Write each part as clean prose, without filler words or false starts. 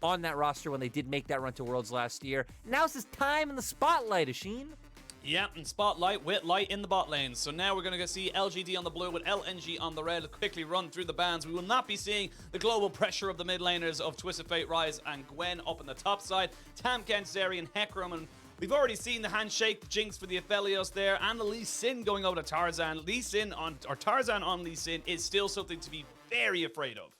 on that roster when they did make that run to Worlds last year. Now's his time in the spotlight, Oisin. Yeah, and Spotlight with Light in the bot lane. So now we're going to see LGD on the blue with LNG on the red. Quickly run through the bans. We will not be seeing the global pressure of the mid laners of Twisted Fate, Rise, and Gwen up on the top side. Tamken, Zeri, and Hecarim. And we've already seen the handshake, the Jinx for the Aphelios there, and the Lee Sin going over to Tarzan. Tarzan on Lee Sin is still something to be very afraid of.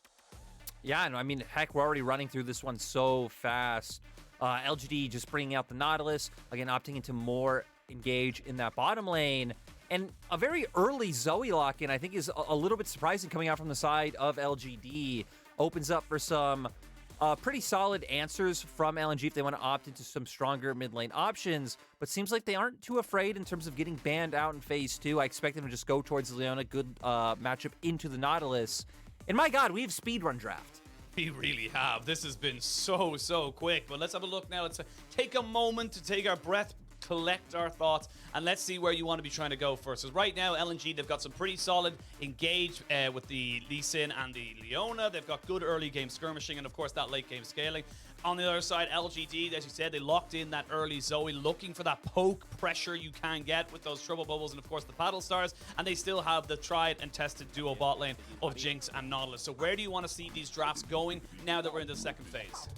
Yeah, and I mean, heck, we're already running through this one so fast. LGD just bringing out the Nautilus, again, opting into more engage in that bottom lane. And a very early Zoe lock-in, I think, is a little bit surprising coming out from the side of LGD. Opens up for some pretty solid answers from LNG if they want to opt into some stronger mid lane options, but seems like they aren't too afraid in terms of getting banned out in phase 2. I expect them to just go towards Leona, good matchup into the Nautilus. And my god, we have speedrun draft. We really have. This has been so quick, but let's have a look now. Let's take a moment to take our breath, collect our thoughts, and let's see where you want to be trying to go first. So right now, LNG, they've got some pretty solid engage with the Lee Sin and the Leona. They've got good early game skirmishing and, of course, that late game scaling. On the other side, LGD, as you said, they locked in that early Zoe, looking for that poke pressure you can get with those Trouble Bubbles and, of course, the Paddle Stars. And they still have the tried and tested duo bot lane of Jinx and Nautilus. So where do you want to see these drafts going now that we're in the second phase?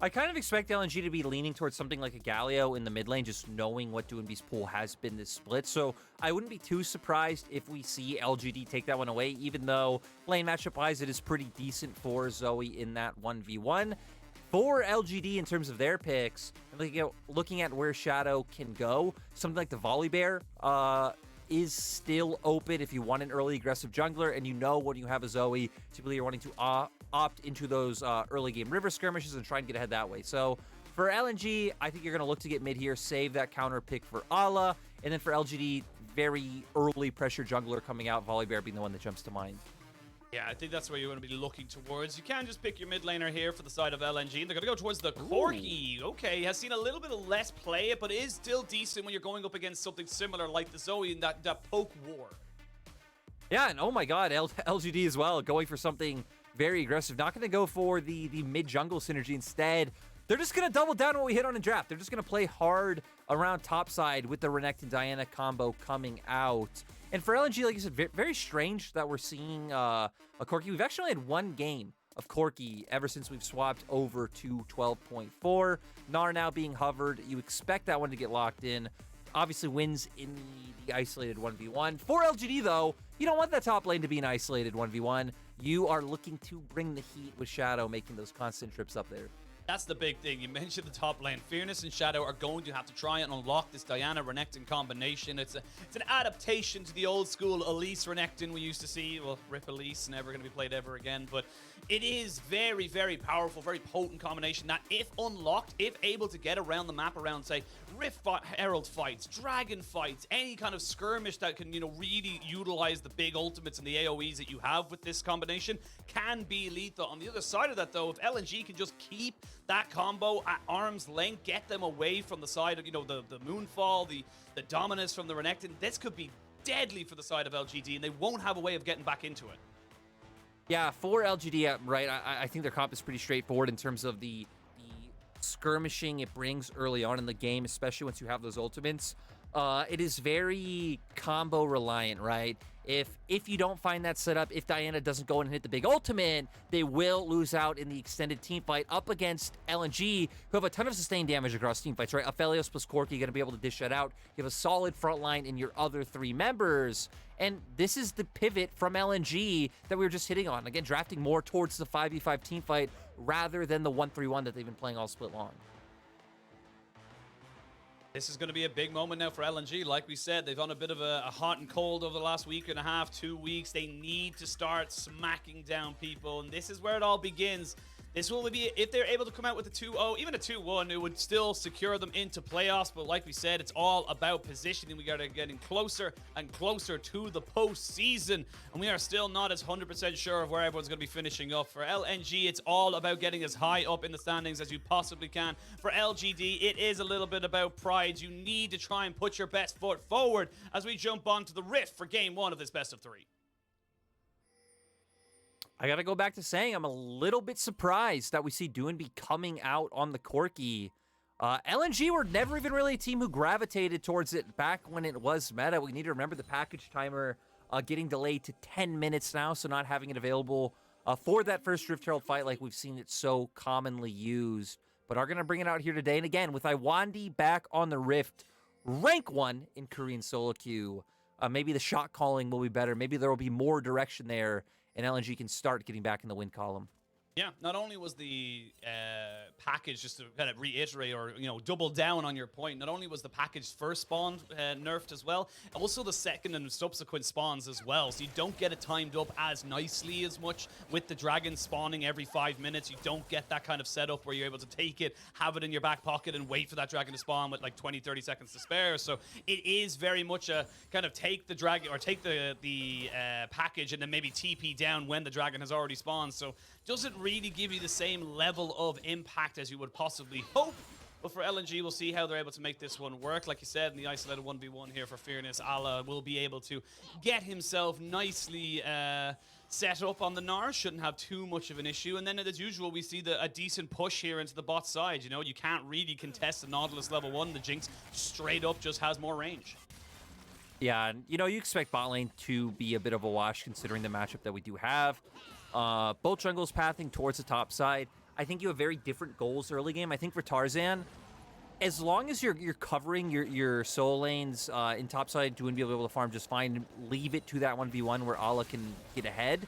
I kind of expect LNG to be leaning towards something like a Galio in the mid lane, just knowing what Doinb's pool has been this split. So I wouldn't be too surprised if we see LGD take that one away, even though lane matchup-wise, it is pretty decent for Zoe in that 1v1. For LGD, in terms of their picks, looking at where Shadow can go, something like the Volibear is still open if you want an early aggressive jungler, and you know when you have a Zoe, typically you're wanting to opt into those early game river skirmishes and try and get ahead that way. So for LNG, I think you're going to look to get mid here, save that counter pick for Ala, and then for LGD, very early pressure jungler coming out, Volibear being the one that jumps to mind. Yeah, I think that's where you're going to be looking towards. You can just pick your mid laner here for the side of LNG. They're going to go towards the Corki. Okay, has seen a little bit of less play, but is still decent when you're going up against something similar like the Zoe in that poke war. Yeah, and oh my god, LGD as well, going for something very aggressive. Not going to go for the mid-jungle synergy. Instead, they're just going to double down on what we hit on in draft. They're just going to play hard around topside with the Renekton Diana combo coming out. And for LNG, like I said, very strange that we're seeing a Corki. We've actually had one game of Corki ever since we've swapped over to 12.4. Gnar now being hovered. You expect that one to get locked in. Obviously wins in the isolated 1v1. For LGD, though, you don't want that top lane to be an isolated 1v1. You are looking to bring the heat with Shadow, making those constant trips up there. That's the big thing. You mentioned the top lane. Fearness and Shadow are going to have to try and unlock this Diana-Renekton combination. It's an adaptation to the old school Elise Renekton we used to see. Well, rip Elise, never going to be played ever again. But it is very, very powerful, very potent combination that if unlocked, if able to get around the map around, say, Rift Herald fights, Dragon fights, any kind of skirmish that can, really utilize the big ultimates and the AoEs that you have with this combination, can be lethal. On the other side of that, though, if LNG can just keep that combo at arm's length, get them away from the side of, the Moonfall, the Dominus from the Renekton, this could be deadly for the side of LGD, and they won't have a way of getting back into it. Yeah, for LGD, right, I think their comp is pretty straightforward in terms of the skirmishing it brings early on in the game, especially once you have those ultimates. It is very combo reliant, right? If you don't find that setup, if Diana doesn't go in and hit the big ultimate, they will lose out in the extended team fight up against LNG, who have a ton of sustained damage across team fights, right? Aphelios plus Corki going to be able to dish that out. You have a solid front line in your other three members. And this is the pivot from LNG that we were just hitting on. Again, drafting more towards the 5v5 team fight rather than the 1-3-1 that they've been playing all split long. This is going to be a big moment now for LNG. Like we said, they've on a bit of a hot and cold over the last week and a half, 2 weeks. They need to start smacking down people, and this is where it all begins. This will be, if they're able to come out with a 2-0, even a 2-1, it would still secure them into playoffs. But like we said, it's all about positioning. We are getting closer and closer to the postseason, and we are still not as 100% sure of where everyone's going to be finishing up. For LNG, it's all about getting as high up in the standings as you possibly can. For LGD, it is a little bit about pride. You need to try and put your best foot forward as we jump on to the Rift for Game 1 of this best of 3. I got to go back to saying I'm a little bit surprised that we see Doinb coming out on the Corki. LNG were never even really a team who gravitated towards it back when it was meta. We need to remember the package timer getting delayed to 10 minutes now, so not having it available for that first Rift Herald fight like we've seen it so commonly used. But are going to bring it out here today. And again, with Iwandi back on the Rift, rank 1 in Korean solo queue. Maybe the shot calling will be better. Maybe there will be more direction there, and LNG can start getting back in the win column. Yeah, not only was the package, just to kind of reiterate or, you know, double down on your point, not only was the package first spawn nerfed as well, also the second and subsequent spawns as well. So you don't get it timed up as nicely as much with the dragon spawning every 5 minutes. You don't get that kind of setup where you're able to take it, have it in your back pocket and wait for that dragon to spawn with like 20, 30 seconds to spare. So it is very much a kind of take the dragon or take the package and then maybe TP down when the dragon has already spawned. So doesn't really give you the same level of impact as you would possibly hope. But for LNG, we'll see how they're able to make this one work. Like you said, in the isolated 1v1 here for Fearness, Ala will be able to get himself nicely set up on the Gnar. Shouldn't have too much of an issue. And then, as usual, we see a decent push here into the bot side. You know, you can't really contest the Nautilus level 1. The Jinx straight up just has more range. Yeah, and, you know, you expect bot lane to be a bit of a wash considering the matchup that we do have. Both jungles pathing towards the top side. I think you have very different goals early game. I think for Tarzan, as long as you're covering your solo lanes in top side, Doinb be able to farm just fine, leave it to that 1v1 where Ala can get ahead,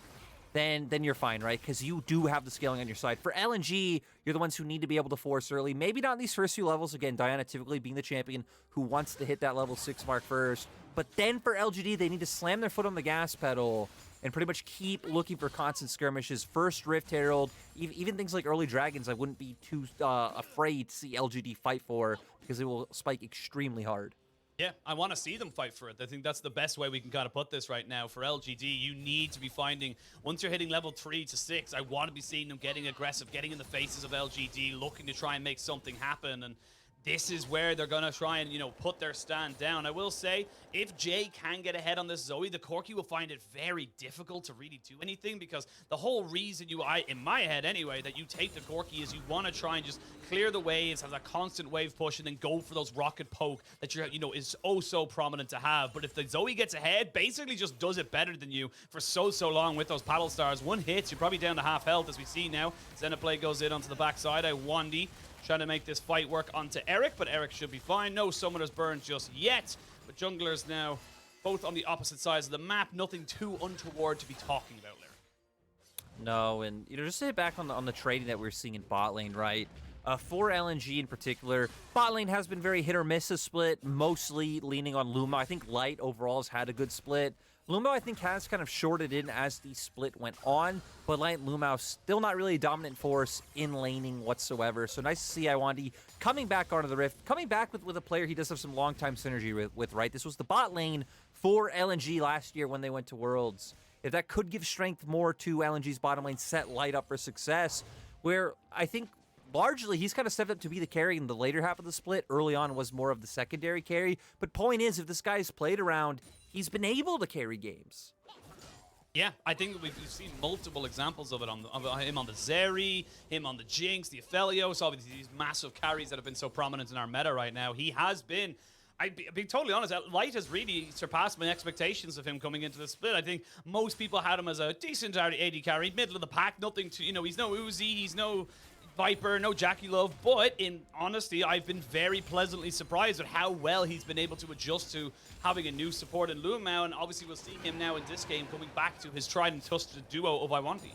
then you're fine, right? Because you do have the scaling on your side. For LNG, you're the ones who need to be able to force early. Maybe not in these first few levels. Again, Diana typically being the champion who wants to hit that level 6 mark first. But then for LGD, they need to slam their foot on the gas pedal and pretty much keep looking for constant skirmishes. First Rift Herald, even things like early Dragons, I wouldn't be too afraid to see LGD fight for because it will spike extremely hard. Yeah, I want to see them fight for it. I think that's the best way we can kind of put this right now. For LGD, you need to be finding, once you're hitting level 3 to 6, I want to be seeing them getting aggressive, getting in the faces of LGD, looking to try and make something happen. And this is where they're going to try and, you know, put their stand down. I will say, if Jay can get ahead on this Zoe, the Corki will find it very difficult to really do anything because the whole reason in my head anyway, that you take the Corki is you want to try and just clear the waves, have that constant wave push, and then go for those rocket poke that is oh so prominent to have. But if the Zoe gets ahead, basically just does it better than you for so long with those paddle stars. One hit, you're probably down to half health as we see now. Xenoplay goes in onto the backside. Iwandi trying to make this fight work onto Eric, but Eric should be fine. No summoners burned just yet. But junglers now both on the opposite sides of the map. Nothing too untoward to be talking about there. No, and just to hit back on the trading that we're seeing in bot lane, right? For LNG in particular, bot lane has been very hit or miss a split, mostly leaning on LvMao. I think Light overall has had a good split. LvMao, I think, has kind of shorted in as the split went on, but Light and LvMao still not really a dominant force in laning whatsoever. So nice to see Iwandi coming back onto the Rift, coming back with a player he does have some long-time synergy with, right? This was the bot lane for LNG last year when they went to Worlds. If that could give strength more to LNG's bottom lane, set Light up for success, where I think largely he's kind of stepped up to be the carry in the later half of the split. Early on was more of the secondary carry. But point is, if this guy's played around, he's been able to carry games. Yeah, I think we've seen multiple examples of it him on the Zeri, him on the Jinx, the Aphelios, obviously these massive carries that have been so prominent in our meta right now. He has been, I'll be totally honest, Light has really surpassed my expectations of him coming into the split. I think most people had him as a decent AD carry, middle of the pack, nothing to, he's no Uzi, he's no Viper, no Jackie Love, but in honesty, I've been very pleasantly surprised at how well he's been able to adjust to having a new support in LvMao, and obviously we'll see him now in this game coming back to his tried and trusted duo of Iwandi.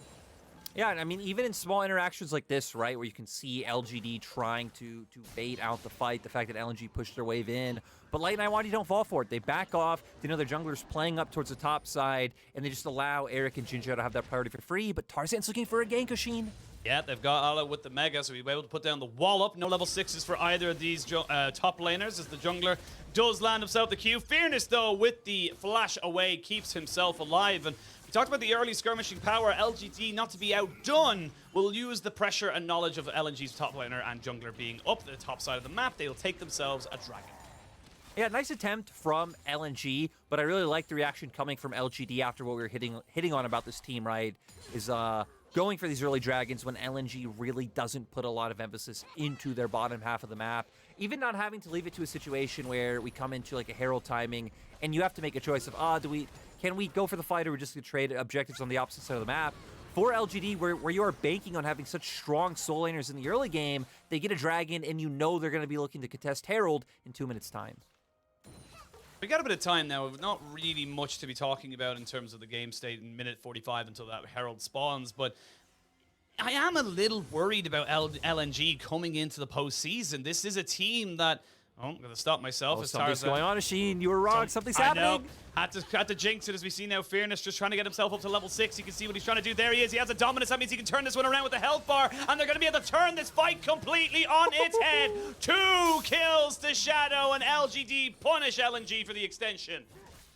Yeah, I mean, even in small interactions like this, right, where you can see LGD trying to bait out the fight, the fact that LNG pushed their wave in, but Light and Iwandi don't fall for it. They back off, they know their jungler's playing up towards the top side, and they just allow Eric and JinJiao to have that priority for free, but Tarzan's looking for a gank, Oisin. Yeah, they've got Ala with the Mega, so we'll be able to put down the wallop. No level 6s for either of these top laners as the jungler does land himself the Q. Fearness, though, with the flash away, keeps himself alive. And we talked about the early skirmishing power. LGD, not to be outdone, will use the pressure and knowledge of LNG's top laner and jungler being up the top side of the map. They'll take themselves a dragon. Yeah, nice attempt from LNG, but I really like the reaction coming from LGD after what we were hitting on about this team, right? Is going for these early dragons when LNG really doesn't put a lot of emphasis into their bottom half of the map. Even not having to leave it to a situation where we come into like a herald timing and you have to make a choice of, can we go for the fight or we're just going to trade objectives on the opposite side of the map? For LGD, where you are banking on having such strong soul laners in the early game, they get a dragon and you know they're going to be looking to contest herald in 2 minutes time. We got a bit of time now. Not really much to be talking about in terms of the game state in minute 45 until that herald spawns, but I am a little worried about LNG coming into the postseason. This is a team that... Oh, I'm going to stop myself. Oh, something's going on, Oisin. You were wrong. Something's happening. I know. Had to jinx it as we see now. Fearness just trying to get himself up to level 6. You can see what he's trying to do. There he is. He has a dominance. That means he can turn this one around with the health bar. And they're going to be able to turn this fight completely on its head. 2 kills to Shadow, and LGD punish LNG for the extension.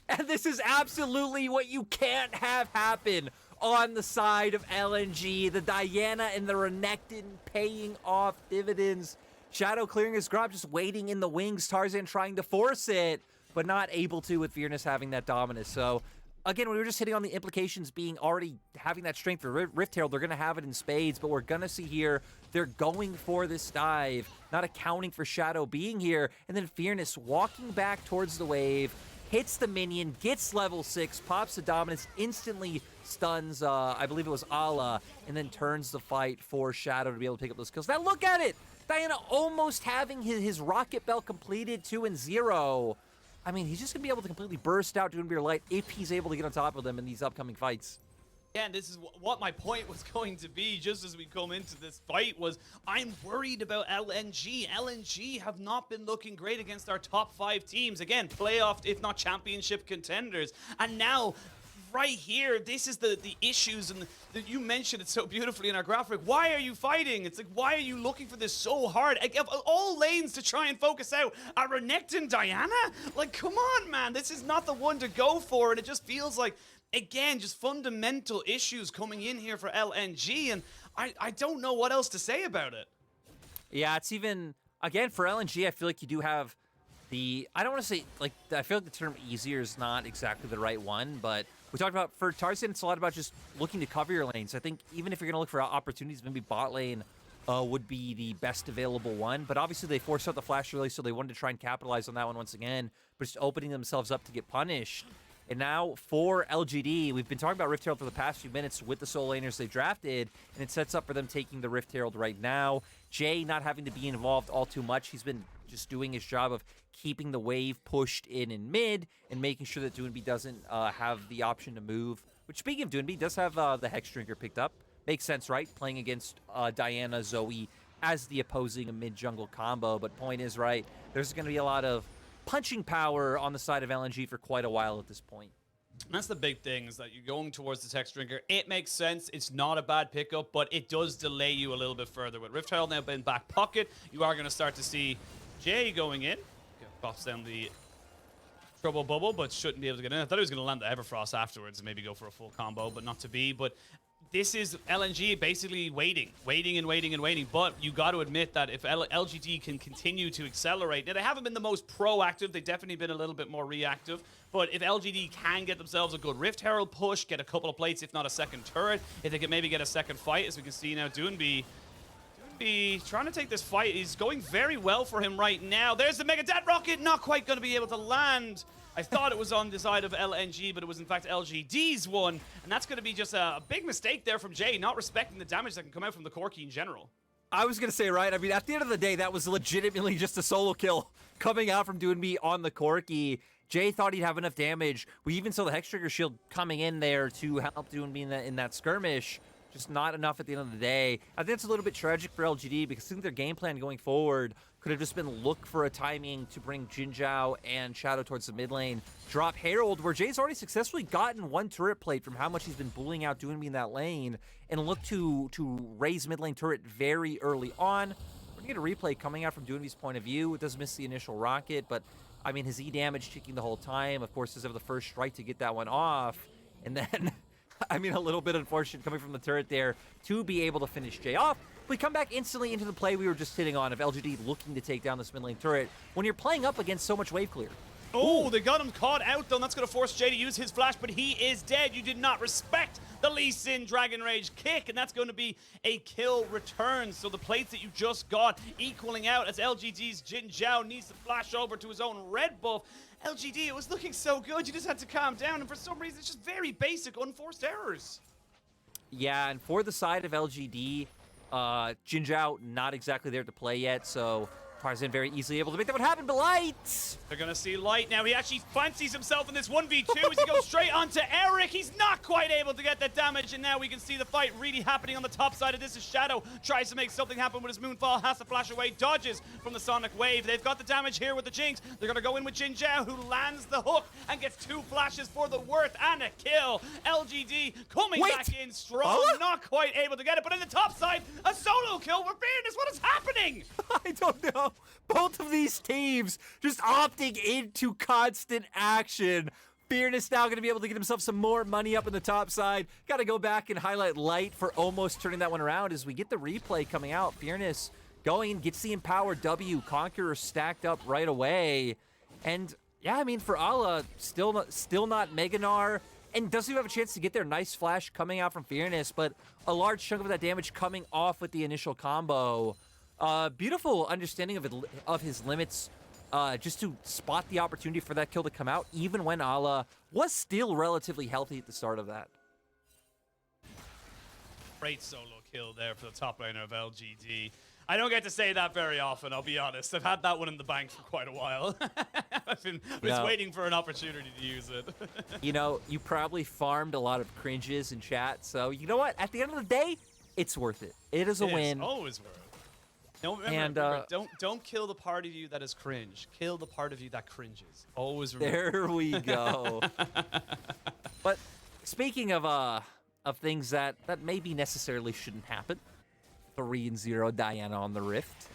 And this is absolutely what you can't have happen on the side of LNG. The Diana and the Renekton paying off dividends. Shadow clearing his grab, just waiting in the wings. Tarzan trying to force it, but not able to with Fearness having that dominance. So, again, we were just hitting on the implications being already having that strength for Rift Herald. They're going to have it in spades, but we're going to see here they're going for this dive, not accounting for Shadow being here. And then Fearness walking back towards the wave, hits the minion, gets level 6, pops the dominance, instantly stuns, I believe it was Allah, and then turns the fight for Shadow to be able to pick up those kills. Now look at it! Diana almost having his rocket belt completed 2-0. I mean, he's just going to be able to completely burst out Doinb Light if he's able to get on top of them in these upcoming fights. Yeah, and this is what my point was going to be just as we come into this fight was I'm worried about LNG. LNG have not been looking great against our top 5 teams. Again, playoff, if not championship contenders. And now, right here, this is the issues, and you mentioned it so beautifully in our graphic. Why are you fighting? It's like, why are you looking for this so hard? Of all lanes to try and focus out, a Renekton Diana? Like, come on, man. This is not the one to go for, and it just feels like, again, just fundamental issues coming in here for LNG, and I don't know what else to say about it. Yeah, it's even, again, for LNG, I feel like you do have I don't want to say, like, I feel like the term easier is not exactly the right one, but we talked about, for Tarzan, it's a lot about just looking to cover your lanes. I think even if you're going to look for opportunities, maybe bot lane would be the best available one, but obviously they forced out the flash early, so they wanted to try and capitalize on that one once again, but just opening themselves up to get punished. And now for LGD, we've been talking about Rift Herald for the past few minutes with the soul laners they drafted, and it sets up for them taking the Rift Herald right now. Jay not having to be involved all too much. He's been just doing his job of keeping the wave pushed in mid and making sure that Doinb doesn't have the option to move. Which, speaking of Doinb, does have the Hex Drinker picked up. Makes sense, right? Playing against Diana, Zoe as the opposing mid-jungle combo. But point is, right, there's going to be a lot of punching power on the side of LNG for quite a while at this point. And that's the big thing, is that you're going towards the Hex Drinker. It makes sense. It's not a bad pickup, but it does delay you a little bit further. With Rift Herald now in back pocket, you are going to start to see Jay going in. Pops down the trouble bubble, but shouldn't be able to get in. I thought he was going to land the Everfrost afterwards and maybe go for a full combo, but not to be. But this is LNG basically waiting. But you got to admit that if LGD can continue to accelerate, now they haven't been the most proactive. They've definitely been a little bit more reactive. But if LGD can get themselves a good Rift Herald push, get a couple of plates, if not a second turret, if they can maybe get a second fight, as we can see now, Doinb trying to take this fight. He's going very well for him right now. There's the Mega Death Rocket, not quite going to be able to land. I thought it was on the side of LNG, but it was in fact LGD's one. And that's going to be just a big mistake there from Jay, not respecting the damage that can come out from the Corki in general. I was going to say, right, I mean, at the end of the day, that was legitimately just a solo kill coming out from Doinb on the Corki. Jay thought he'd have enough damage. We even saw the Hex Trigger shield coming in there to help Doinb in that skirmish. Just not enough at the end of the day. I think it's a little bit tragic for LGD because I think their game plan going forward could have just been look for a timing to bring JinJiao and Shadow towards the mid lane. Drop Herald, where Jay's already successfully gotten one turret plate from how much he's been bullying out Doinb in that lane, and look to raise mid lane turret very early on. We're going to get a replay coming out from Doinb's point of view. It does miss the initial rocket, but I mean, his E damage ticking the whole time. Of course, does have the first strike to get that one off. And then, I mean, a little bit unfortunate coming from the turret there to be able to finish Jay off. we come back instantly into the play we were just hitting on of LGD looking to take down this mid lane turret when you're playing up against so much wave clear. Oh, they got him caught out, though, and that's going to force Jay to use his flash, but he is dead. You did not respect the Lee Sin Dragon Rage kick, and that's going to be a kill return. So the plates that you just got equaling out as LGD's JinJiao needs to flash over to his own red buff. LGD, it was looking so good. You just had to calm down, and for some reason, it's just very basic, unforced errors. Yeah, and for the side of LGD, JinJiao not exactly there to play yet, so Tarzan very easily able to make that one happen, but Light! They're going to see Light now. He actually fancies himself in this 1v2 as he goes straight onto Eric. He's not quite able to get that damage, and now we can see the fight really happening on the top side of this as Shadow tries to make something happen with his Moonfall, has to flash away, dodges from the Sonic Wave. They've got the damage here with the Jinx. They're going to go in with JinJiao, who lands the hook and gets 2 flashes for the worth and a kill. LGD coming back in strong, not quite able to get it, but in the top side, a solo kill for Fearness. What is happening? I don't know. Both of these teams just opting into constant action. Fearness now going to be able to get himself some more money up in the top side. Got to go back and highlight Light for almost turning that one around as we get the replay coming out. Fearness going and gets the empowered W. Conqueror stacked up right away. And yeah, I mean, for Allah, still not Mega Gnar, and doesn't even have a chance to get their nice flash coming out from Fearness, but a large chunk of that damage coming off with the initial combo. Beautiful understanding of his limits, just to spot the opportunity for that kill to come out, even when Allah was still relatively healthy at the start of that. Great solo kill there for the top laner of LGD. I don't get to say that very often, I'll be honest. I've had that one in the bank for quite a while. I've been just waiting for an opportunity to use it. You know, you probably farmed a lot of cringes in chat, so you know what? At the end of the day, it's worth it. It is a win. It's always worth it. No, remember, don't kill the part of you that is cringe. Kill the part of you that cringes. Always remember. There we go. But speaking of things that maybe necessarily shouldn't happen, 3-0 Diana on the Rift.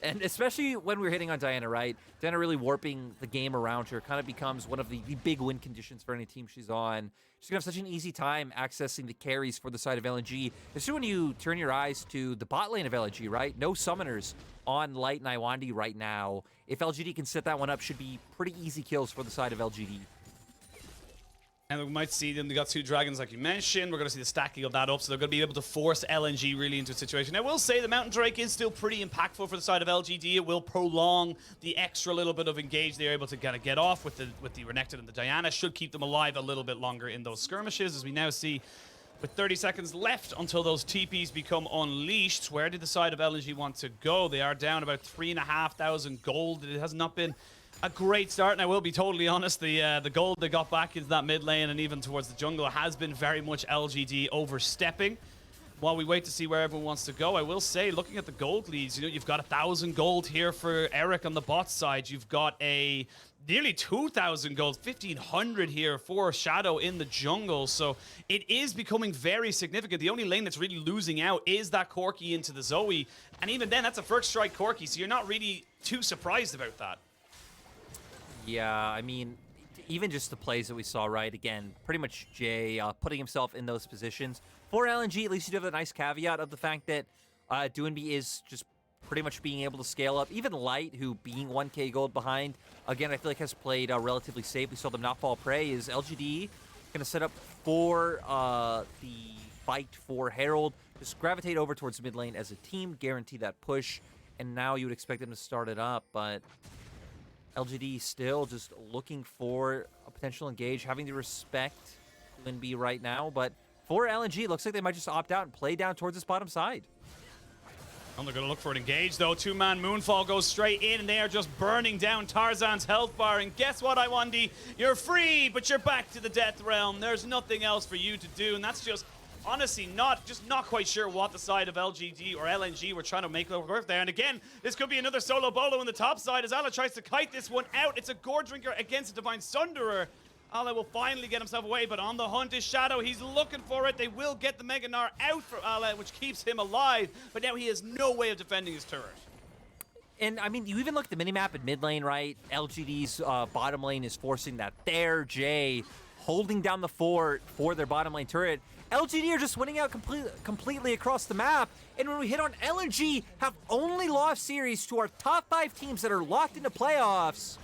And especially when we're hitting on Diana, right? Diana really warping the game around her kind of becomes one of the big win conditions for any team she's on. She's going to have such an easy time accessing the carries for the side of LNG. Especially when you turn your eyes to the bot lane of LNG, right? No summoners on Light and Iwandi right now. If LGD can set that one up, should be pretty easy kills for the side of LGD. And we might see them. They got 2 dragons, like you mentioned. We're going to see the stacking of that up, so they're going to be able to force LNG really into a situation. I will say the Mountain Drake is still pretty impactful for the side of LGD. It will prolong the extra little bit of engage they're able to kind of get off with the Renekton and the Diana. Should keep them alive a little bit longer in those skirmishes, as we now see with 30 seconds left until those TPs become unleashed. Where did the side of LNG want to go? They are down about 3,500 gold. It has not been a great start, and I will be totally honest, the gold they got back into that mid lane and even towards the jungle has been very much LGD overstepping. While we wait to see where everyone wants to go, I will say, looking at the gold leads, you know, you've got 1,000 gold here for Eric on the bot side. You've got a nearly 2,000 gold, 1,500 here for Shadow in the jungle. So it is becoming very significant. The only lane that's really losing out is that Corki into the Zoe, and even then, that's a first strike Corki, so you're not really too surprised about that. Yeah, I mean, even just the plays that we saw, right? Again, pretty much Jay putting himself in those positions. For LNG, at least you do have a nice caveat of the fact that Doinb is just pretty much being able to scale up. Even Light, who being 1k gold behind, again, I feel like has played relatively safe. We saw them not fall prey. Is LGD going to set up for the fight for Herald? Just gravitate over towards mid lane as a team, guarantee that push, and now you would expect them to start it up, but LGD still just looking for a potential engage, having to respect Doinb right now. But for LNG, it looks like they might just opt out and play down towards this bottom side. And they're going to look for an engage, though. 2-man Moonfall goes straight in, and they are just burning down Tarzan's health bar. And guess what, Iwandi? You're free, but you're back to the Death Realm. There's nothing else for you to do, and that's just honestly not quite sure what the side of LGD or LNG were trying to make work there. And again, this could be another solo bolo in the top side as Allah tries to kite this one out. It's a Gore Drinker against a Divine Sunderer. Allah will finally get himself away, but on the hunt is Shadow. He's looking for it. They will get the Mega Gnar out for Allah, which keeps him alive, but now he has no way of defending his turret. And, I mean, you even look at the minimap in mid lane, right? LGD's bottom lane is forcing that there. Jay holding down the fort for their bottom lane turret. LGD are just winning out completely across the map. And when we hit on LNG, have only lost series to our top 5 teams that are locked into playoffs.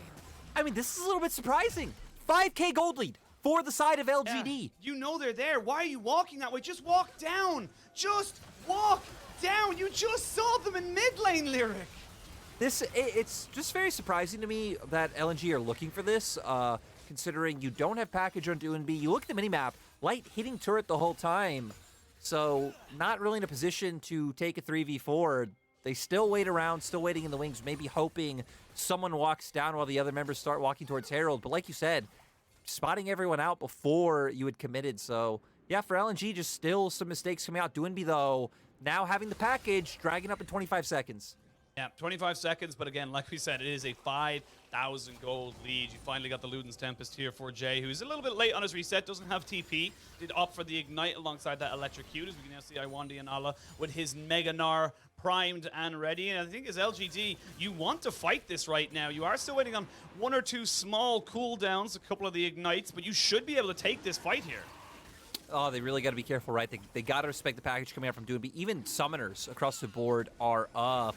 I mean, this is a little bit surprising. 5K gold lead for the side of LGD. Yeah. You know they're there. Why are you walking that way? Just walk down. Just walk down. You just saw them in mid lane, Lyric. It's just very surprising to me that LNG are looking for this, considering you don't have package on Doinb. You look at the minimap, light hitting turret the whole time, so not really in a position to take a 3v4. They still wait around, still waiting in the wings, maybe hoping someone walks down while the other members start walking towards Herald. But like you said, spotting everyone out before you had committed. So yeah, for LNG, just still some mistakes coming out. Doinb, though, now having the package, dragging up in 25 seconds. Yeah, 25 seconds, but again, like we said, it is a 5,000 gold lead. You finally got the Luden's Tempest here for Jay, who's a little bit late on his reset, doesn't have TP. Did opt for the Ignite alongside that Electrocute, as we can now see Iwandi and Allah with his Mega Gnar primed and ready. And I think as LGD, you want to fight this right now. You are still waiting on 1 or 2 small cooldowns, a couple of the Ignites, but you should be able to take this fight here. Oh, they really got to be careful, right? They got to respect the package coming out from Doinb. Even summoners across the board are up.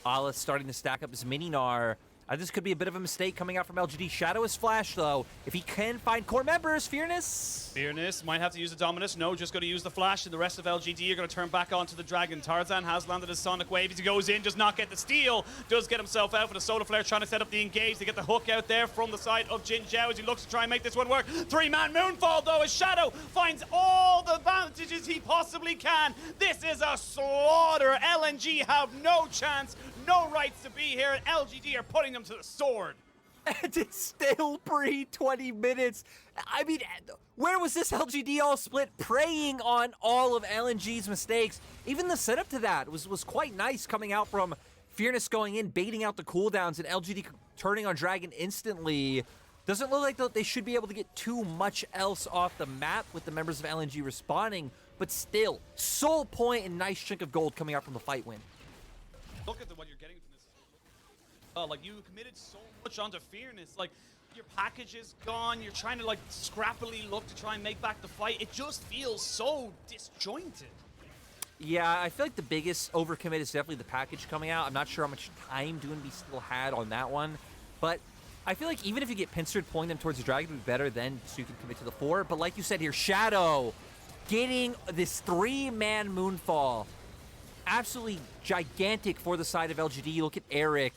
Allah starting to stack up his mini Gnar. This could be a bit of a mistake coming out from LGD. Shadow is flash, though. If he can find core members, Fearness might have to use the Dominus. No, just going to use the flash, and the rest of LGD are going to turn back onto the Dragon. Tarzan has landed his Sonic Wave as he goes in, does not get the steal, does get himself out with a Solar Flare, trying to set up the engage. They get the hook out there from the side of JinJiao as he looks to try and make this one work. 3-man Moonfall, though, as Shadow finds all the advantages he possibly can. This is a slaughter. LNG have no chance, no rights to be here, and LGD are putting them to the sword. And it's still pre-20 minutes. I mean, where was this LGD all split, preying on all of LNG's mistakes? Even the setup to that was quite nice, coming out from Fearness going in, baiting out the cooldowns, and LGD turning on Dragon instantly. Doesn't look like they should be able to get too much else off the map with the members of LNG responding, but still, soul point and nice chunk of gold coming out from the fight win. Look at what you're getting from this. Like, you committed so much onto Fearness. Like, your package is gone. You're trying to, like, scrappily look to try and make back the fight. It just feels so disjointed. Yeah, I feel like the biggest overcommit is definitely the package coming out. I'm not sure how much time Doinb still had on that one. But I feel like even if you get pincered pulling them towards the Dragon, it would be better then so you can commit to the 4. But like you said here, Shadow getting this 3-man Moonfall. Absolutely gigantic for the side of LGD. You look at Eric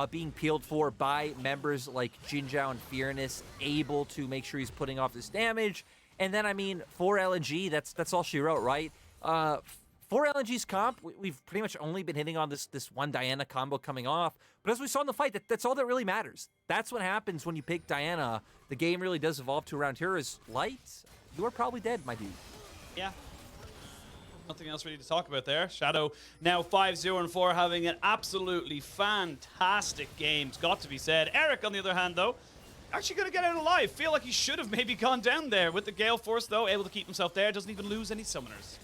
being peeled for by members like JinJiao and Fearness, able to make sure he's putting off this damage. And then, I mean, for LNG, that's all she wrote, right? For LNG's comp, we've pretty much only been hitting on this one Diana combo coming off. But as we saw in the fight, that's all that really matters. That's what happens when you pick Diana. The game really does evolve to around here is light. You are probably dead, my dude. Yeah. Nothing else really to talk about there. Shadow now 5-0-4, having an absolutely fantastic game. It's got to be said. Eric, on the other hand, though, actually going to get out alive. Feel like he should have maybe gone down there. With the Gale Force, though, able to keep himself there. Doesn't even lose any summoners.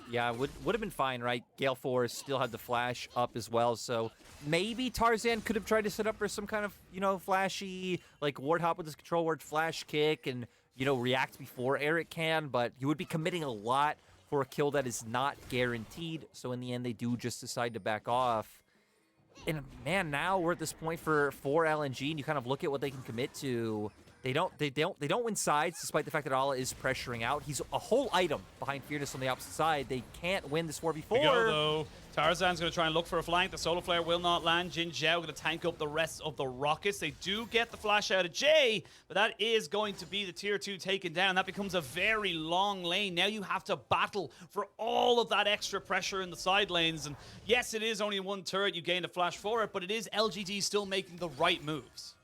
Yeah, would have been fine, right? Gale Force still had the flash up as well, so maybe Tarzan could have tried to set up for some kind of, you know, flashy, like, ward hop with his control ward, flash kick, and, you know, react before Eric can, but you would be committing a lot for a kill that is not guaranteed. So in the end, they do just decide to back off. And man, now we're at this point for LNG, and you kind of look at what they can commit to. They don't win sides, despite the fact that Allah is pressuring out. He's a whole item behind Fearness on the opposite side. They can't win this 4v4. Here we go, though. Tarzan's going to try and look for a flank. The Solar Flare will not land. JinJiao going to tank up the rest of the rockets. They do get the flash out of Jay, but that is going to be the tier 2 taken down. That becomes a very long lane. Now you have to battle for all of that extra pressure in the side lanes. And yes, it is only one turret. You gained a flash for it, but it is LGD still making the right moves.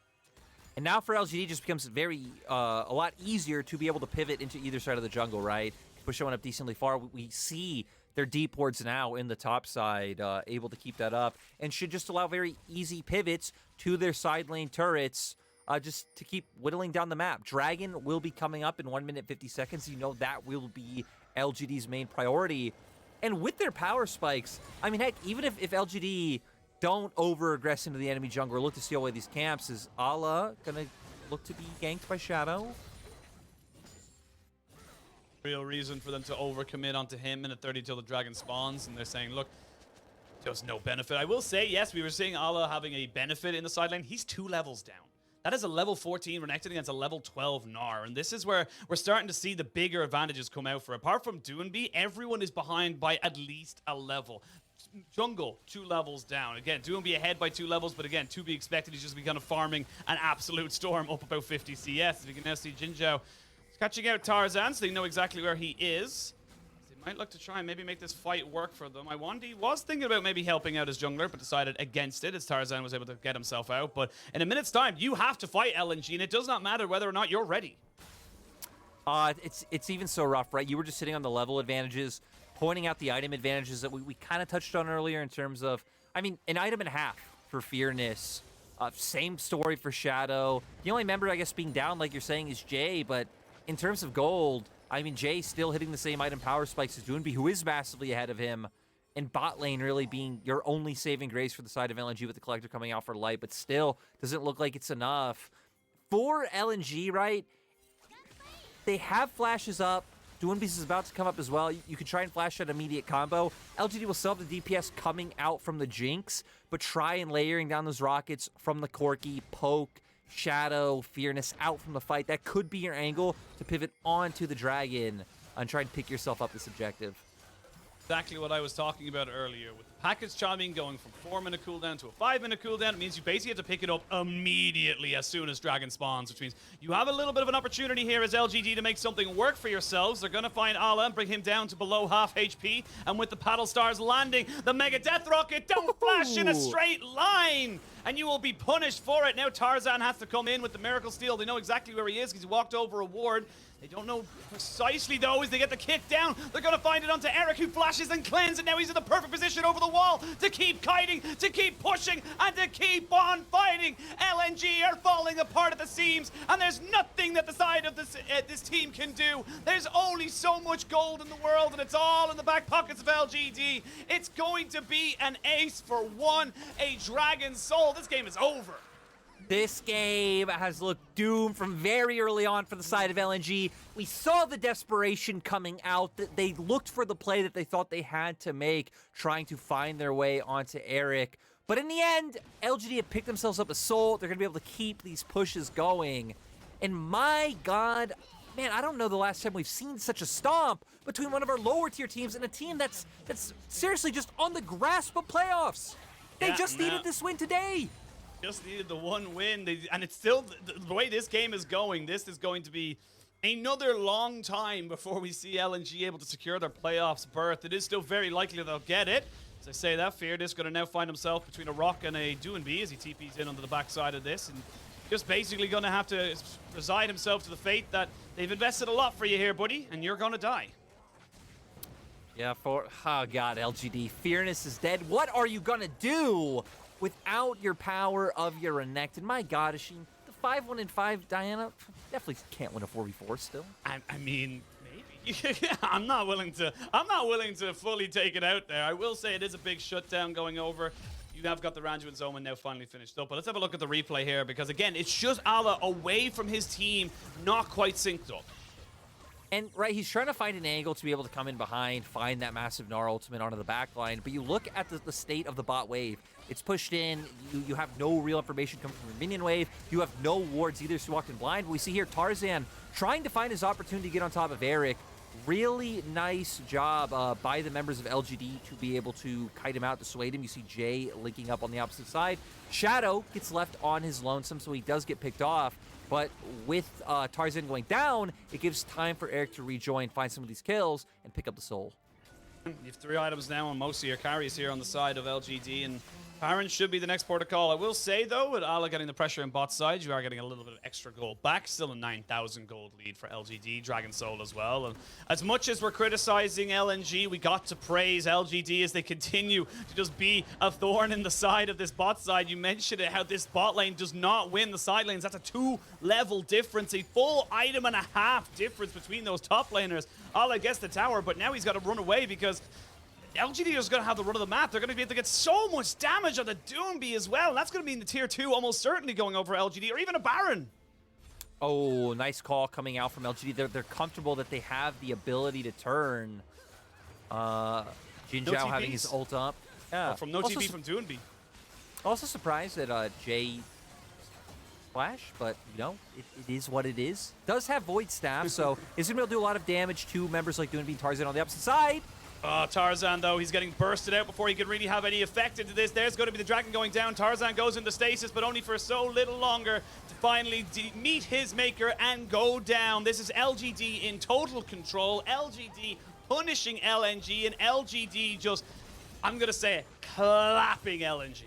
And now for LGD, it just becomes very a lot easier to be able to pivot into either side of the jungle, right? Push someone up decently far. We see their deep wards now in the top side, able to keep that up, and should just allow very easy pivots to their side lane turrets, just to keep whittling down the map. Dragon will be coming up in 1 minute 50 seconds. You know that will be LGD's main priority. And with their power spikes, I mean, heck, even if LGD don't over-aggress into the enemy jungle or look to steal away these camps, is Allah gonna look to be ganked by Shadow? Real reason for them to overcommit onto him minute 30 till the dragon spawns, and they're saying, look, there's no benefit. I will say, yes, we were seeing Allah having a benefit in the side lane. He's 2 levels down. That is a level 14 Renekton against a level 12 Gnar, and this is where we're starting to see the bigger advantages come out for. Apart from Doinb, everyone is behind by at least a level. Jungle, 2 levels down. Again, Doinb ahead by 2 levels, but again, to be expected, he's just kind of farming an absolute storm up about 50 CS. As we can now see JinJiao catching out Tarzan, so they know exactly where he is. They might look to try and maybe make this fight work for them. I wonder, he was thinking about maybe helping out his jungler, but decided against it as Tarzan was able to get himself out. But in a minute's time, you have to fight LNG, and it does not matter whether or not you're ready. It's even so rough, right? You were just sitting on the level advantages, pointing out the item advantages that we kind of touched on earlier in terms of, I mean, an item and a half for Fearness. Same story for Shadow. The only member, I guess, being down, like you're saying, is Jay, but in terms of gold, I mean, Jay's still hitting the same item power spikes as Doinb, who is massively ahead of him, and bot lane really being your only saving grace for the side of LNG with the Collector coming out for light, but still doesn't look like it's enough. For LNG, right, they have flashes up. Doinb is about to come up as well. You could try and flash that immediate combo. LGD will still have the DPS coming out from the Jinx, but try and layering down those rockets from the Corki, poke, Shadow, Fearness out from the fight. That could be your angle to pivot onto the dragon and try and pick yourself up this objective. Exactly what I was talking about earlier. With the package charming going from 4-minute cooldown to a 5-minute cooldown, it means you basically have to pick it up immediately as soon as dragon spawns, which means you have a little bit of an opportunity here as LGD to make something work for yourselves. They're going to find Allah and bring him down to below half HP, and with the paddle stars landing, the Mega Death Rocket don't flash in a straight line, and you will be punished for it. Now Tarzan has to come in with the Miracle Steel. They know exactly where he is because he walked over a ward. They don't know precisely, though, as they get the kick down. They're going to find it onto Eric, who flashes and cleanses, and now he's in the perfect position over the wall to keep kiting, to keep pushing, and to keep on fighting. LNG are falling apart at the seams, and there's nothing that the side of this team can do. There's only so much gold in the world, and it's all in the back pockets of LGD. It's going to be an ace for one, a Dragon Soul. This game is over. This game has looked doomed from very early on for the side of LNG. We saw the desperation coming out. That they looked for the play that they thought they had to make, trying to find their way onto Eric. But in the end, LGD have picked themselves up a soul. They're going to be able to keep these pushes going. And my God, man, I don't know the last time we've seen such a stomp between one of our lower tier teams and a team that's seriously just on the grasp of playoffs. They just needed this win today. Just needed the one win, and it's still the way this game is going. This is going to be another long time before we see LNG able to secure their playoffs berth. It is still very likely they'll get it. As I say that, Fearness is going to now find himself between a rock and a Doinb as he TPs in onto the backside of this, and just basically going to have to resign himself to the fate that they've invested a lot for you here, buddy, and you're going to die. Yeah, oh God, LGD. Fearness is dead. What are you going to do without your power of your Renekton? My God, Oisin, the 5-1-5 Diana definitely can't win a 4v4 still. I mean, maybe. I'm not willing to fully take it out there. I will say it is a big shutdown going over. You have got the Randuin Zone now finally finished up. But let's have a look at the replay here, because again, it's just Allah away from his team, not quite synced up. And, right, he's trying to find an angle to be able to come in behind, find that massive Gnar ultimate onto the back line. But you look at the state of the bot wave. It's pushed in. You have no real information coming from the minion wave. You have no wards either, so you walked in blind. But we see here Tarzan trying to find his opportunity to get on top of Eric. Really nice job by the members of LGD to be able to kite him out, dissuade him. You see Jay linking up on the opposite side. Shadow gets left on his lonesome, so he does get picked off. But with Tarzan going down, it gives time for Eric to rejoin, find some of these kills, and pick up the soul. You have 3 items now on most of your carries here on the side of LGD, and Baron should be the next port of call. I will say, though, with Allah getting the pressure in bot side, you are getting a little bit of extra gold back. Still a 9,000 gold lead for LGD, Dragon Soul as well. And as much as we're criticizing LNG, we got to praise LGD as they continue to just be a thorn in the side of this bot side. You mentioned it, how this bot lane does not win the side lanes. That's a 2-level difference, a full item and a half difference between those top laners. Allah gets the tower, but now he's got to run away because LGD is going to have the run of the map. They're going to be able to get so much damage on the Doinb as well. And that's going to mean the tier 2 almost certainly going over LGD, or even a Baron. Oh, nice call coming out from LGD. They're comfortable that they have the ability to turn. JinJiao having his ult up. Yeah. From no TP from Doinb. Also surprised that Jay flash, but you know, it is what it is. Does have Void Staff, so is going to be able to do a lot of damage to members like Doinb and Tarzan on the opposite side. Tarzan, though, he's getting bursted out before he can really have any effect into this. There's going to be the dragon going down. Tarzan goes into stasis, but only for so little longer to finally meet his maker and go down. This is LGD in total control. LGD punishing LNG, and LGD just, I'm going to say it, clapping LNG.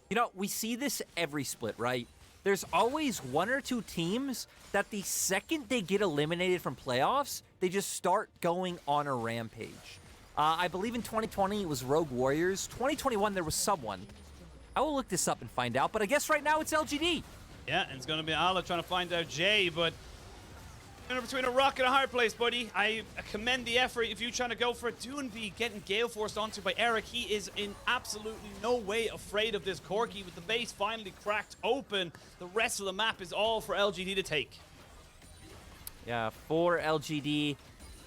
You know, we see this every split, right? There's always one or two teams that the second they get eliminated from playoffs, they just start going on a rampage. I believe in 2020 it was Rogue Warriors. 2021 there was someone. I will look this up and find out, but I guess right now it's LGD. Yeah, and it's going to be Ala trying to find out Jay, but between a rock and a hard place, buddy. I commend the effort if you're trying to go for it. Doinb getting Gale forced onto by Eric. He is in absolutely no way afraid of this Corki with the base finally cracked open. The rest of the map is all for LGD to take. Yeah, for LGD.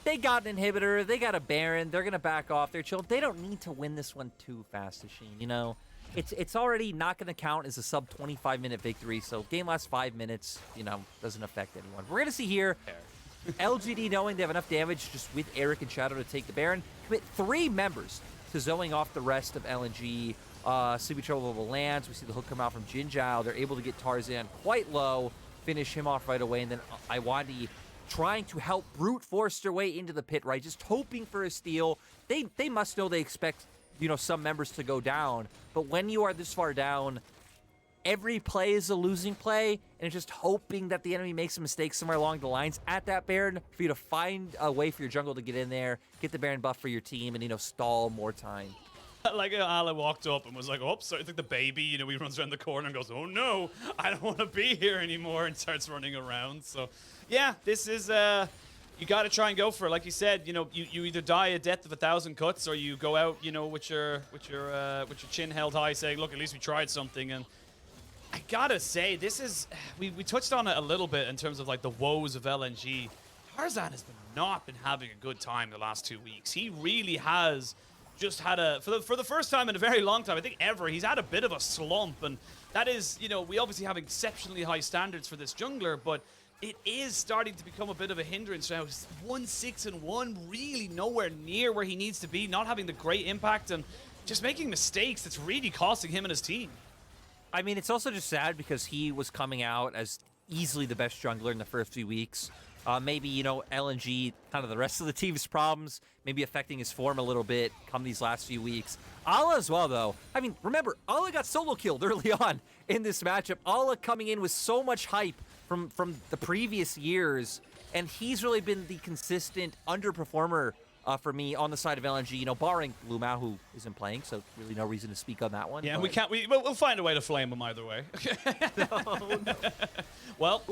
They got an inhibitor, they got a Baron, they're gonna back off, they're chill. They don't need to win this one too fast, Ashin. You know, it's already not gonna count as a sub 25-minute victory, so game lasts 5 minutes, you know, doesn't affect anyone. We're gonna see here, LGD knowing they have enough damage just with Eric and Shadow to take the Baron, commit 3 members to zoning off the rest of LNG. Sleepy Trouble lands, we see the hook come out from JinJiao, they're able to get Tarzan quite low, finish him off right away, and then Iwandi trying to help brute force their way into the pit, right? Just hoping for a steal. They must know they expect, you know, some members to go down. But when you are this far down, every play is a losing play, and it's just hoping that the enemy makes a mistake somewhere along the lines at that Baron for you to find a way for your jungle to get in there, get the Baron buff for your team, and, you know, stall more time. Like Ala walked up and was like, oh, sorry, like the baby, you know, he runs around the corner and goes, oh no, I don't want to be here anymore, and starts running around. So, yeah, this is, you got to try and go for it. Like you said, you know, you either die a death of 1,000 cuts, or you go out, you know, with your chin held high, saying, look, at least we tried something. And I gotta say, this is, we touched on it a little bit in terms of like the woes of LNG. Tarzan has not been having a good time the last 2 weeks. He really has just had for the first time in a very long time, I think ever, he's had a bit of a slump, and that is, you know, we obviously have exceptionally high standards for this jungler, but it is starting to become a bit of a hindrance now. 1-6-1, really nowhere near where he needs to be, not having the great impact, and just making mistakes that's really costing him and his team. I mean, it's also just sad because he was coming out as easily the best jungler in the first few weeks. Maybe, you know, LNG, kind of the rest of the team's problems, maybe affecting his form a little bit come these last few weeks. Ala as well, though. I mean, remember, Ala got solo killed early on in this matchup. Ala coming in with so much hype from the previous years, and he's really been the consistent underperformer for me on the side of LNG, you know, barring LvMao, who isn't playing, so really no reason to speak on that one. Yeah, but we'll find a way to flame him either way. No. Well,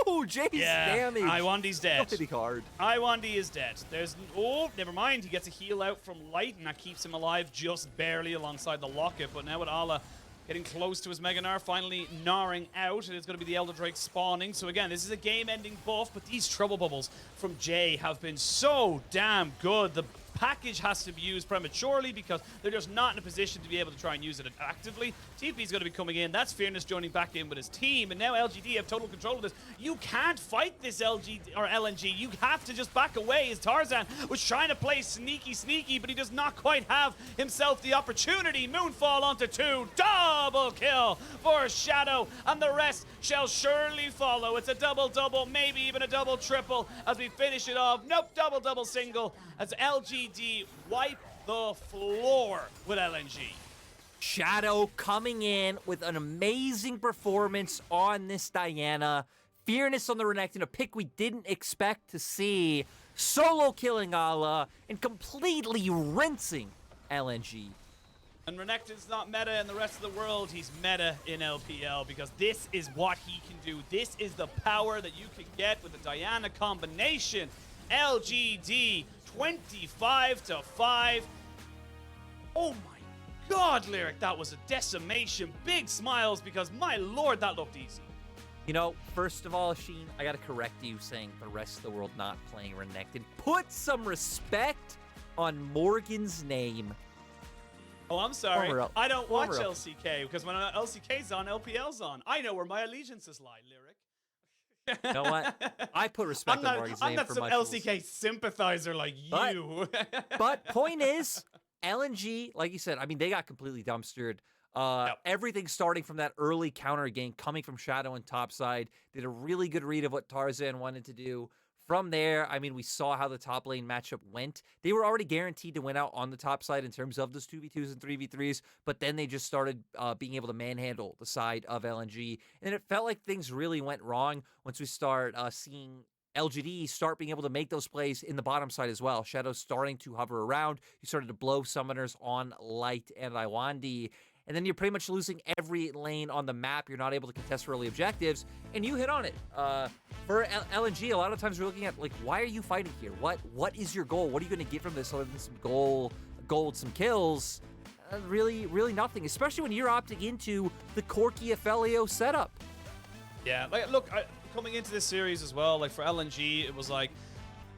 ooh, Jay's damage. Iwandi's dead. Pretty hard. Iwandi is dead. There's, oh, never mind. He gets a heal out from Light, and that keeps him alive just barely alongside the Locket. But now with Ala getting close to his Mega Gnar, finally gnarring out, and it's going to be the Elder Drake spawning. So again, this is a game-ending buff, but these trouble bubbles from Jay have been so damn good. The package has to be used prematurely because they're just not in a position to be able to try and use it actively. TP's going to be coming in. That's Fearness joining back in with his team, and now LGD have total control of this. You can't fight this LNG. You have to just back away, as Tarzan was trying to play sneaky, but he does not quite have himself the opportunity. Moonfall onto 2. Double kill for Shadow, and the rest shall surely follow. It's a double-double, maybe even a double-triple as we finish it off. Nope, double-double single as LGD wipe the floor with LNG. Shadow coming in with an amazing performance on this Diana. Fearness on the Renekton, a pick we didn't expect to see. Solo killing Ala and completely rinsing LNG. And Renekton's not meta in the rest of the world. He's meta in LPL because this is what he can do. This is the power that you can get with the Diana combination. LGD 25-5. Oh my God, Lyric, that was a decimation. Big smiles because, my lord, that looked easy. You know, first of all, Sheen, I gotta correct you saying the rest of the world not playing Renekton. Put some respect on Morgan's name. Oh, I'm sorry. I don't watch Former LCK because when LCK's on, LPL's on. I know where my allegiances lie, Lyric. You know what? I put respect on Morgan's I'm name not for some my fools. LCK sympathizer like you. But point is, LNG, like you said, I mean, they got completely dumpstered. Everything starting from that early counter game coming from Shadow and topside, did a really good read of what Tarzan wanted to do. From there, I mean, we saw how the top lane matchup went. They were already guaranteed to win out on the top side in terms of those 2v2s and 3v3s, but then they just started being able to manhandle the side of LNG. And it felt like things really went wrong once we start seeing LGD start being able to make those plays in the bottom side as well. Shadow starting to hover around. You started to blow summoners on Light and Iwandi. And then you're pretty much losing every lane on the map. You're not able to contest early objectives, and you hit on it. For LNG, a lot of times we're looking at, like, why are you fighting here? What is your goal? What are you going to get from this other than some gold, some kills? Really nothing, especially when you're opting into the Corki Aphelios setup. Yeah, like, look, coming into this series as well, like, for LNG, it was like,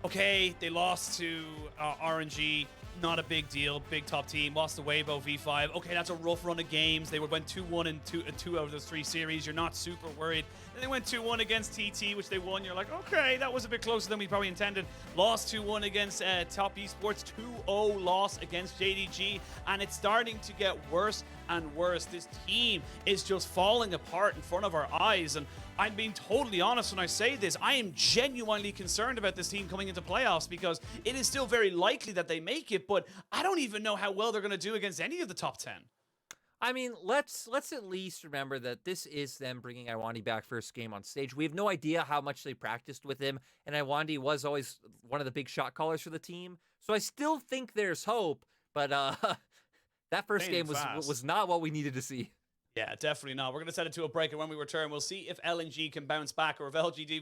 okay, they lost to RNG. Not a big deal. Big top team. Lost to WeBo V5. Okay, that's a rough run of games. They went 2-1 in two out of those 3 series. You're not super worried. Then they went 2-1 against TT, which they won. You're like, okay, that was a bit closer than we probably intended. Lost 2-1 against Top Esports. 2-0 loss against JDG. And it's starting to get worse and worse. This team is just falling apart in front of our eyes. And I'm being totally honest when I say this. I am genuinely concerned about this team coming into playoffs because it is still very likely that they make it, but I don't even know how well they're going to do against any of the top 10. I mean, let's at least remember that this is them bringing Iwandi back first game on stage. We have no idea how much they practiced with him, and Iwandi was always one of the big shot callers for the team. So I still think there's hope, but that first game was not what we needed to see. Yeah, definitely not. We're going to send it to a break, and when we return, we'll see if LNG can bounce back or if LGD will